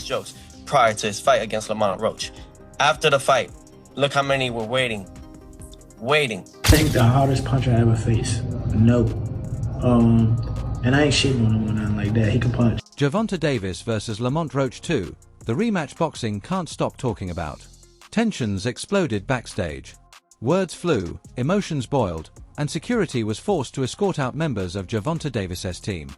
these jokes prior to his fight against Lamont Roach. After the fight, look how many were waiting. I think the hardest puncher I ever faced. No. And I ain't shitting on him or nothing like that. He can punch. Gervonta Davis versus Lamont Roach II. The rematch boxing can't stop talking about. Tensions exploded backstage. Words flew, emotions boiled, and security was forced to escort out members of Gervonta Davis's team.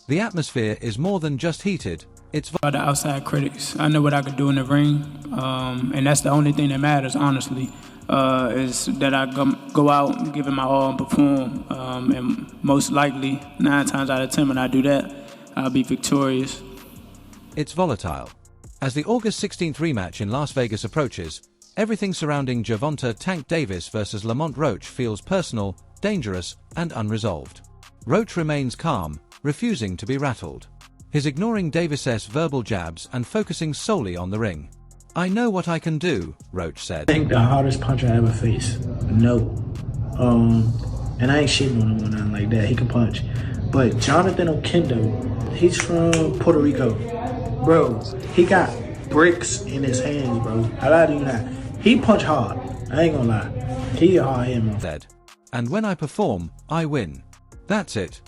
The atmosphere is more than just heated, it's the outside critics. I know what I could do in the ring, and that's the only thing that matters, honestly, is that I go out and give it my all and perform, and most likely, 9 times out of 10 when I do that, I'll be victorious. It's volatile. As the August 16th rematch in Las Vegas approaches, everything surrounding Gervonta "Tank" Davis versus Lamont Roach feels personal, dangerous, and unresolved. Roach remains calm, refusing to be rattled. He's ignoring Davis's verbal jabs and focusing solely on the ring. "I know what I can do," Roach said. I think the hardest puncher I ever faced. No. And I ain't shitting on him or nothing like that. He can punch. But Jonathan Oquendo, he's from Puerto Rico. Bro, he got bricks in his hands, bro. I lie to you not. He punch hard. I ain't gonna lie. He a hard hit. And when I perform, I win. That's it.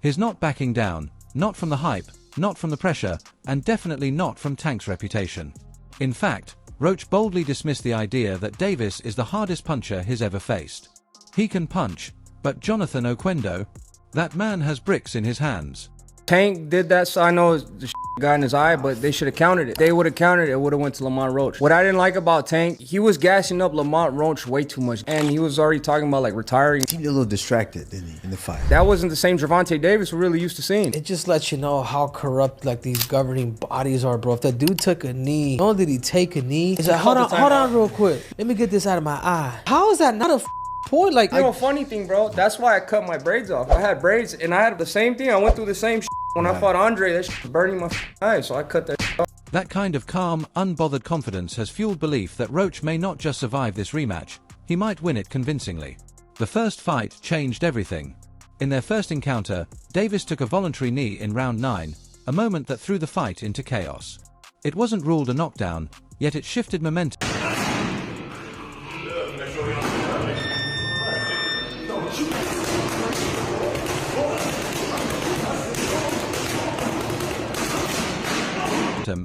He's not backing down, not from the hype, not from the pressure, and definitely not from Tank's reputation. In fact, Roach boldly dismissed the idea that Davis is the hardest puncher he's ever faced. He can punch, but Jonathan Oquendo, that man has bricks in his hands. Tank did that, so I know the got in his eye, but they should have countered it. They would have countered it, it would have went to Lamont Roach. What I didn't like about Tank, he was gassing up Lamont Roach way too much, and he was already talking about like retiring. He seemed a little distracted, didn't he, in the fight? That wasn't the same Gervonta Davis we're really used to seeing. It just lets you know how corrupt like these governing bodies are, bro. If that dude took a knee, not only did he take a knee, he's like, hold on real quick. Let me get this out of my eye. How is that not a point? Like, you know, funny thing, bro, that's why I cut my braids off. I had braids, and I had the same thing. I went through the same shit. When I fought Andre, that shit was burning my eyes, so I cut that shit off. That kind of calm, unbothered confidence has fueled belief that Roach may not just survive this rematch, he might win it convincingly. The first fight changed everything. In their first encounter, Davis took a voluntary knee in round 9, a moment that threw the fight into chaos. It wasn't ruled a knockdown, yet it shifted momentum.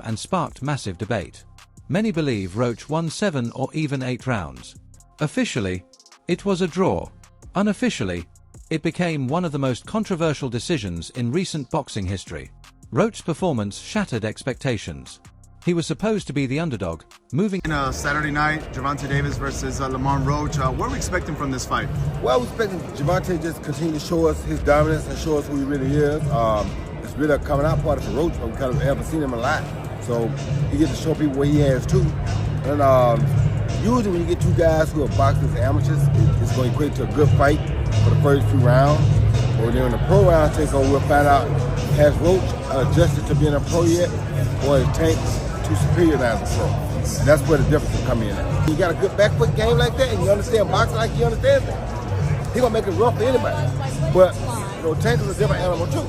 And sparked massive debate. Many believe Roach won 7 or even 8 rounds. Officially, it was a draw. Unofficially, it became one of the most controversial decisions in recent boxing history. Roach's performance shattered expectations. He was supposed to be the underdog, moving... Saturday night, Gervonta Davis versus Lamont Roach. What are we expecting from this fight? Well, we're expecting Gervonta just continue to show us his dominance and show us who he really is. It's really a coming out party for Roach, but we kind of haven't seen him a lot. So he gets to show people what he has too. And usually when you get 2 guys who are boxers as amateurs, it's going to equate to a good fight for the first few rounds. But then when the pro rounds take over, we'll find out, has Roach adjusted to being a pro yet, or is Tank too superior now as a pro? And that's where the difference will come in at. You got a good back foot game like that, and you understand boxing like you understand it, he gonna make it rough for anybody. But you know, Tank is a different animal too.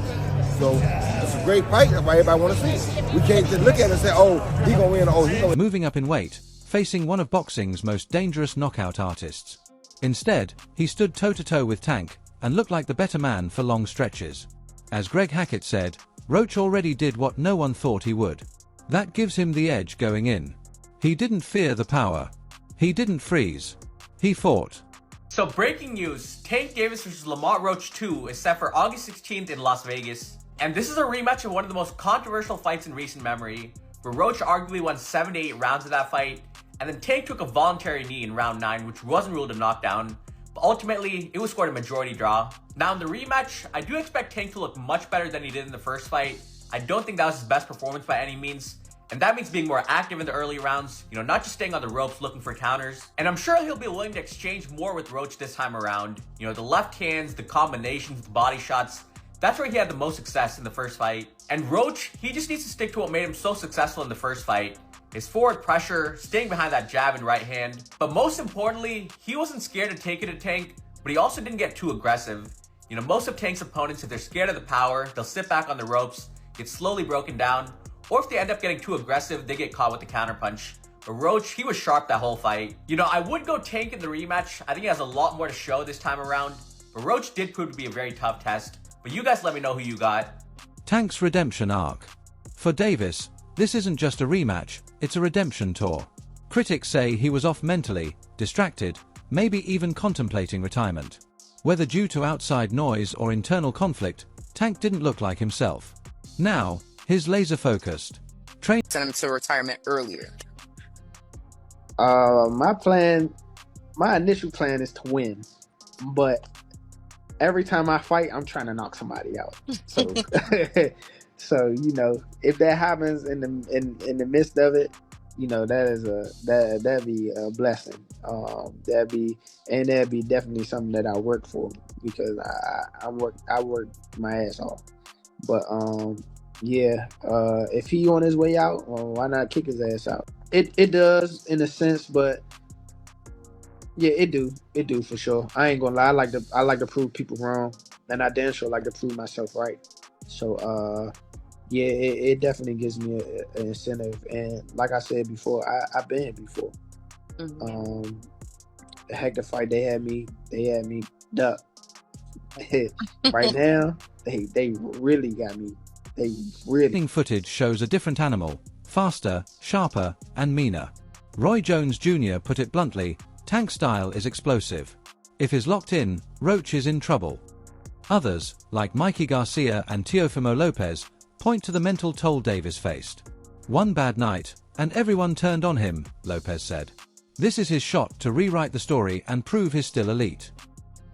So it's a great fight, that's why everybody want to see it. We can't just look at it and say, oh, he gonna win, oh, he gonna win. Moving up in weight, facing one of boxing's most dangerous knockout artists. Instead, he stood toe-to-toe with Tank and looked like the better man for long stretches. As Greg Hackett said, Roach already did what no one thought he would. That gives him the edge going in. He didn't fear the power. He didn't freeze. He fought. So breaking news, Tank Davis vs. Lamont Roach II is set for August 16th in Las Vegas. And this is a rematch of one of the most controversial fights in recent memory, where Roach arguably won 7 to 8 rounds of that fight, and then Tank took a voluntary knee in round 9, which wasn't ruled a knockdown, but ultimately, it was scored a majority draw. Now in the rematch, I do expect Tank to look much better than he did in the first fight. I don't think that was his best performance by any means, and that means being more active in the early rounds, you know, not just staying on the ropes looking for counters. And I'm sure he'll be willing to exchange more with Roach this time around. You know, the left hands, the combinations, the body shots, that's where he had the most success in the first fight. And Roach, he just needs to stick to what made him so successful in the first fight. His forward pressure, staying behind that jab and right hand. But most importantly, he wasn't scared to take it to Tank, but he also didn't get too aggressive. You know, most of Tank's opponents, if they're scared of the power, they'll sit back on the ropes, get slowly broken down, or if they end up getting too aggressive, they get caught with the counterpunch. But Roach, he was sharp that whole fight. You know, I would go Tank in the rematch. I think he has a lot more to show this time around. But Roach did prove to be a very tough test. But you guys let me know who you got. Tank's redemption arc. For Davis, this isn't just a rematch, it's a redemption tour. Critics say he was off mentally, distracted, maybe even contemplating retirement. Whether due to outside noise or internal conflict, Tank didn't look like himself. Now, he's laser-focused. Send him to retirement earlier. My initial plan is to win, but every time I fight, I'm trying to knock somebody out. So, so you know, if that happens in the midst of it, you know, that'd be a blessing. That'd be definitely something that I work for, because I work my ass off. But yeah, if he on his way out, why not kick his ass out? It does in a sense, but yeah, it do for sure. I ain't gonna lie, I like to prove people wrong, and I damn sure like to prove myself right. So yeah, it definitely gives me an incentive. And like I said before, I've been here before. The Hector fight, they had me duck. Right now, they really got me. They really. Footage shows a different animal, faster, sharper, and meaner. Roy Jones Jr. put it bluntly, Tank's style is explosive. If he's locked in, Roach is in trouble. Others, like Mikey Garcia and Teofimo Lopez, point to the mental toll Davis faced. One bad night, and everyone turned on him, Lopez said. This is his shot to rewrite the story and prove he's still elite.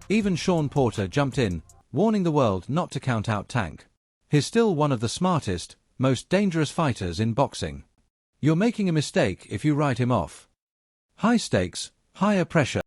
Even Sean Porter jumped in, warning the world not to count out Tank. He's still one of the smartest, most dangerous fighters in boxing. You're making a mistake if you write him off. High stakes, higher pressure.